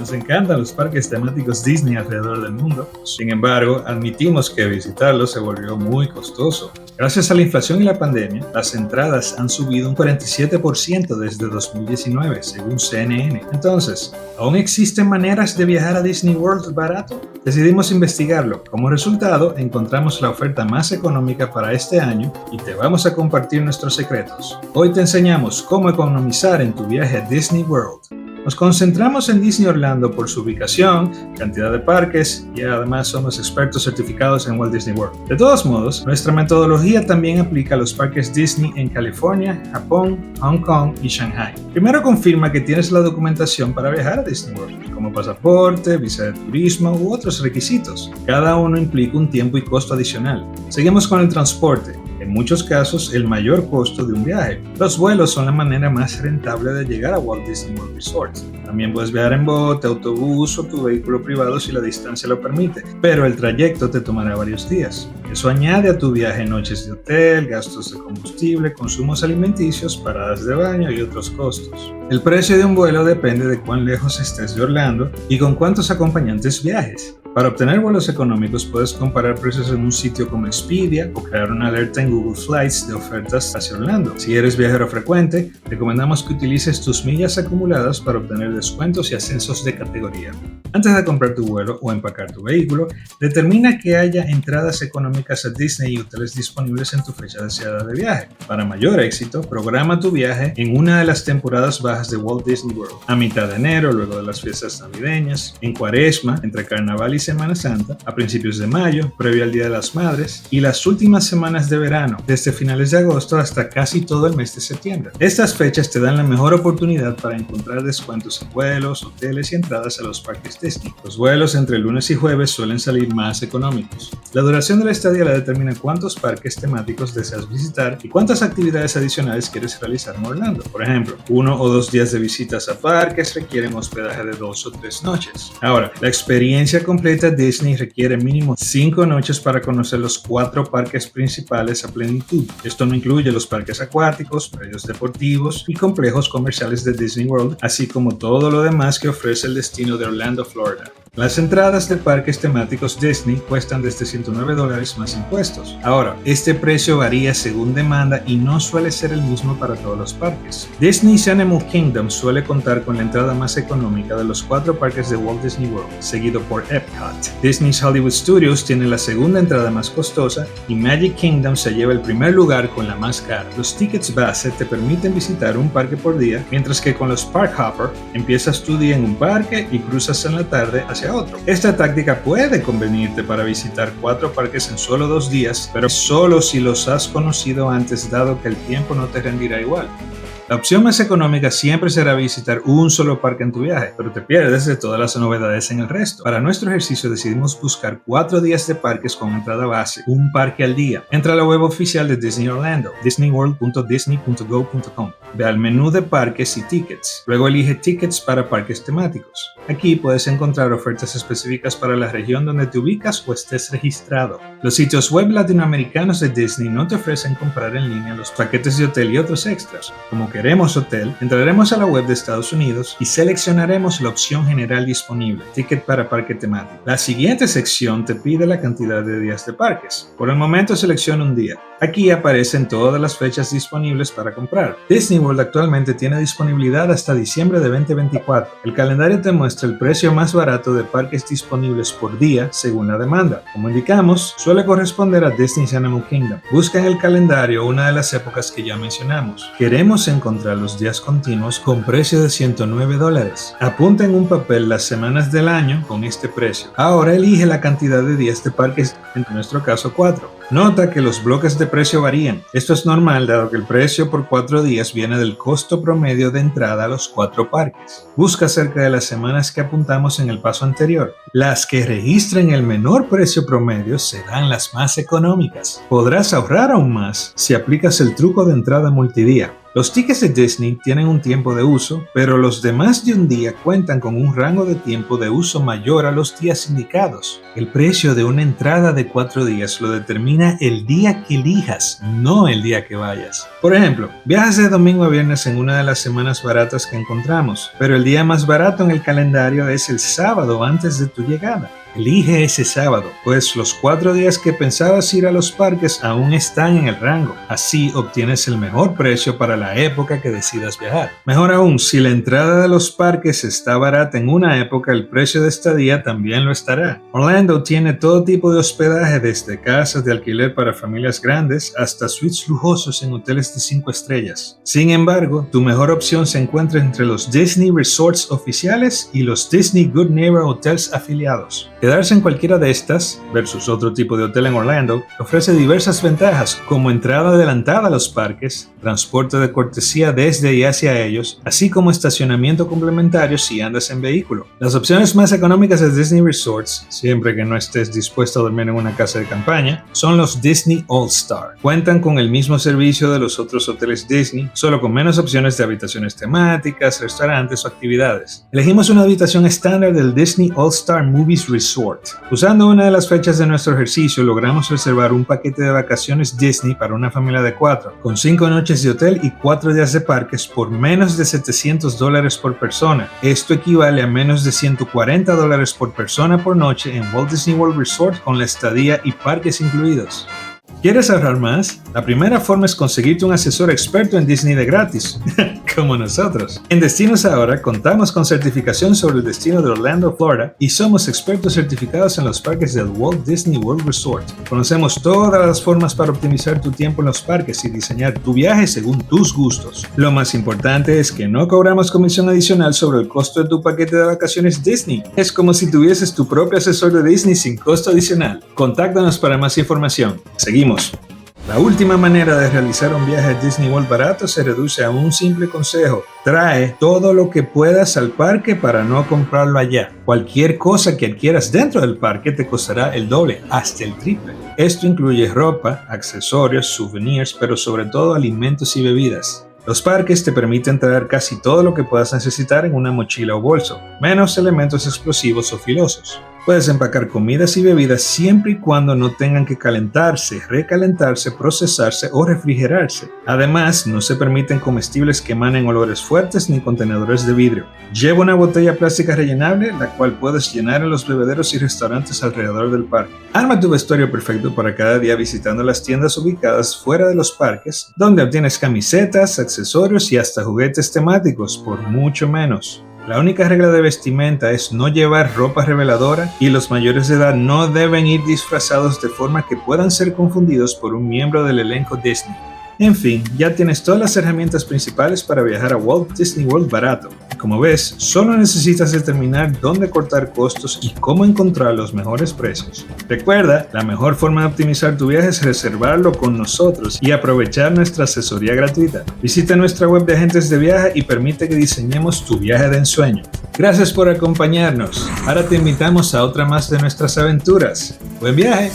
Nos encantan los parques temáticos Disney alrededor del mundo. Sin embargo, admitimos que visitarlos se volvió muy costoso. Gracias a la inflación y la pandemia, las entradas han subido un 47% desde 2019, según CNN. Entonces, ¿aún existen maneras de viajar a Disney World barato? Decidimos investigarlo. Como resultado, encontramos la oferta más económica para este año y te vamos a compartir nuestros secretos. Hoy te enseñamos cómo economizar en tu viaje a Disney World. Nos concentramos en Disney Orlando por su ubicación, cantidad de parques y además somos expertos certificados en Walt Disney World. De todos modos, nuestra metodología también aplica a los parques Disney en California, Japón, Hong Kong y Shanghai. Primero confirma que tienes la documentación para viajar a Disney World, como pasaporte, visa de turismo u otros requisitos. Cada uno implica un tiempo y costo adicional. Seguimos con el transporte. En muchos casos, el mayor costo de un viaje. Los vuelos son la manera más rentable de llegar a Walt Disney World Resort. También puedes viajar en bote, autobús o tu vehículo privado si la distancia lo permite, pero el trayecto te tomará varios días. Eso añade a tu viaje noches de hotel, gastos de combustible, consumos alimenticios, paradas de baño y otros costos. El precio de un vuelo depende de cuán lejos estés de Orlando y con cuántos acompañantes viajes. Para obtener vuelos económicos puedes comparar precios en un sitio como Expedia o crear una alerta en Google Flights de ofertas hacia Orlando. Si eres viajero frecuente, recomendamos que utilices tus millas acumuladas para obtener descuentos y ascensos de categoría. Antes de comprar tu vuelo o empacar tu vehículo, determina que haya entradas económicas a Disney y hoteles disponibles en tu fecha deseada de viaje. Para mayor éxito, programa tu viaje en una de las temporadas bajas de Walt Disney World, a mitad de enero, luego de las fiestas navideñas, en Cuaresma, entre Carnaval y Semana Santa, a principios de mayo, previo al Día de las Madres, y las últimas semanas de verano, desde finales de agosto hasta casi todo el mes de septiembre. Estas fechas te dan la mejor oportunidad para encontrar descuentos en vuelos, hoteles y entradas a los parques Disney. Los vuelos entre lunes y jueves suelen salir más económicos. La duración de la estadía la determina cuántos parques temáticos deseas visitar y cuántas actividades adicionales quieres realizar en Orlando. Por ejemplo, 1 o 2 días de visitas a parques requieren hospedaje de 2 o 3 noches. Ahora, la experiencia completa Disney requiere mínimo 5 noches para conocer los 4 parques principales a plenitud. Esto no incluye los parques acuáticos, predios deportivos y complejos comerciales de Disney World, así como todo lo demás que ofrece el destino de Orlando, Florida. Las entradas de parques temáticos Disney cuestan desde $109 más impuestos. Ahora, este precio varía según demanda y no suele ser el mismo para todos los parques. Disney's Animal Kingdom suele contar con la entrada más económica de los 4 parques de Walt Disney World, seguido por Epcot. Disney's Hollywood Studios tiene la segunda entrada más costosa y Magic Kingdom se lleva el primer lugar con la más cara. Los tickets base te permiten visitar un parque por día, mientras que con los Park Hopper empiezas tu día en un parque y cruzas en la tarde hacia otro. Esta táctica puede convenirte para visitar 4 parques en solo 2 días, pero solo si los has conocido antes, dado que el tiempo no te rendirá igual. La opción más económica siempre será visitar un solo parque en tu viaje, pero te pierdes de todas las novedades en el resto. Para nuestro ejercicio decidimos buscar 4 días de parques con entrada base, un parque al día. Entra a la web oficial de Disney Orlando, disneyworld.disney.go.com. Ve al menú de parques y tickets. Luego elige tickets para parques temáticos. Aquí puedes encontrar ofertas específicas para la región donde te ubicas o estés registrado. Los sitios web latinoamericanos de Disney no te ofrecen comprar en línea los paquetes de hotel y otros extras. Como queremos hotel, entraremos a la web de Estados Unidos y seleccionaremos la opción general disponible, ticket para parque temático. La siguiente sección te pide la cantidad de días de parques. Por el momento selecciona un día. Aquí aparecen todas las fechas disponibles para comprar. Disney World actualmente tiene disponibilidad hasta diciembre de 2024. El calendario te muestra el precio más barato de parques disponibles por día según la demanda. Como indicamos, suele corresponder a Disney's Animal Kingdom. Busca en el calendario una de las épocas que ya mencionamos. Queremos encontrar los días continuos con precio de $109. Apunta en un papel las semanas del año con este precio. Ahora elige la cantidad de días de parques, en nuestro caso 4. Nota que los bloques de precio varían. Esto es normal dado que el precio por 4 días viene del costo promedio de entrada a los 4 parques. Busca cerca de las semanas que apuntamos en el paso anterior. Las que registren el menor precio promedio serán las más económicas. Podrás ahorrar aún más si aplicas el truco de entrada multidía. Los tickets de Disney tienen un tiempo de uso, pero los de más de un día cuentan con un rango de tiempo de uso mayor a los días indicados. El precio de una entrada de 4 días lo determina el día que elijas, no el día que vayas. Por ejemplo, viajas de domingo a viernes en una de las semanas baratas que encontramos, pero el día más barato en el calendario es el sábado antes de tu llegada. Elige ese sábado, pues los 4 días que pensabas ir a los parques aún están en el rango. Así obtienes el mejor precio para la época que decidas viajar. Mejor aún, si la entrada de los parques está barata en una época, el precio de estadía también lo estará. Orlando tiene todo tipo de hospedaje, desde casas de alquiler para familias grandes hasta suites lujosos en hoteles de 5 estrellas. Sin embargo, tu mejor opción se encuentra entre los Disney Resorts oficiales y los Disney Good Neighbor Hotels afiliados. Quedarse en cualquiera de estas, versus otro tipo de hotel en Orlando, ofrece diversas ventajas, como entrada adelantada a los parques, transporte de cortesía desde y hacia ellos, así como estacionamiento complementario si andas en vehículo. Las opciones más económicas de Disney Resorts, siempre que no estés dispuesto a dormir en una casa de campaña, son los Disney All Star. Cuentan con el mismo servicio de los otros hoteles Disney, solo con menos opciones de habitaciones temáticas, restaurantes o actividades. Elegimos una habitación estándar del Disney All Star Movies Resort. Usando una de las fechas de nuestro ejercicio, logramos reservar un paquete de vacaciones Disney para una familia de 4, con 5 noches de hotel y 4 días de parques por menos de $700 por persona. Esto equivale a menos de $140 por persona por noche en Walt Disney World Resort con la estadía y parques incluidos. ¿Quieres ahorrar más? La primera forma es conseguirte un asesor experto en Disney de gratis, como nosotros. En Destinos Ahora contamos con certificación sobre el destino de Orlando, Florida, y somos expertos certificados en los parques del Walt Disney World Resort. Conocemos todas las formas para optimizar tu tiempo en los parques y diseñar tu viaje según tus gustos. Lo más importante es que no cobramos comisión adicional sobre el costo de tu paquete de vacaciones Disney. Es como si tuvieses tu propio asesor de Disney sin costo adicional. Contáctanos para más información. Seguimos. La última manera de realizar un viaje a Disney World barato se reduce a un simple consejo. Trae todo lo que puedas al parque para no comprarlo allá. Cualquier cosa que adquieras dentro del parque te costará el doble, hasta el triple. Esto incluye ropa, accesorios, souvenirs, pero sobre todo alimentos y bebidas. Los parques te permiten traer casi todo lo que puedas necesitar en una mochila o bolso, menos elementos explosivos o filosos. Puedes empacar comidas y bebidas siempre y cuando no tengan que calentarse, recalentarse, procesarse o refrigerarse. Además, no se permiten comestibles que emanen olores fuertes ni contenedores de vidrio. Lleva una botella plástica rellenable, la cual puedes llenar en los bebederos y restaurantes alrededor del parque. Arma tu vestuario perfecto para cada día visitando las tiendas ubicadas fuera de los parques, donde obtienes camisetas, accesorios y hasta juguetes temáticos por mucho menos. La única regla de vestimenta es no llevar ropa reveladora y los mayores de edad no deben ir disfrazados de forma que puedan ser confundidos por un miembro del elenco Disney. En fin, ya tienes todas las herramientas principales para viajar a Walt Disney World barato. Como ves, solo necesitas determinar dónde cortar costos y cómo encontrar los mejores precios. Recuerda, la mejor forma de optimizar tu viaje es reservarlo con nosotros y aprovechar nuestra asesoría gratuita. Visita nuestra web de agentes de viaje y permite que diseñemos tu viaje de ensueño. Gracias por acompañarnos. Ahora te invitamos a otra más de nuestras aventuras. ¡Buen viaje!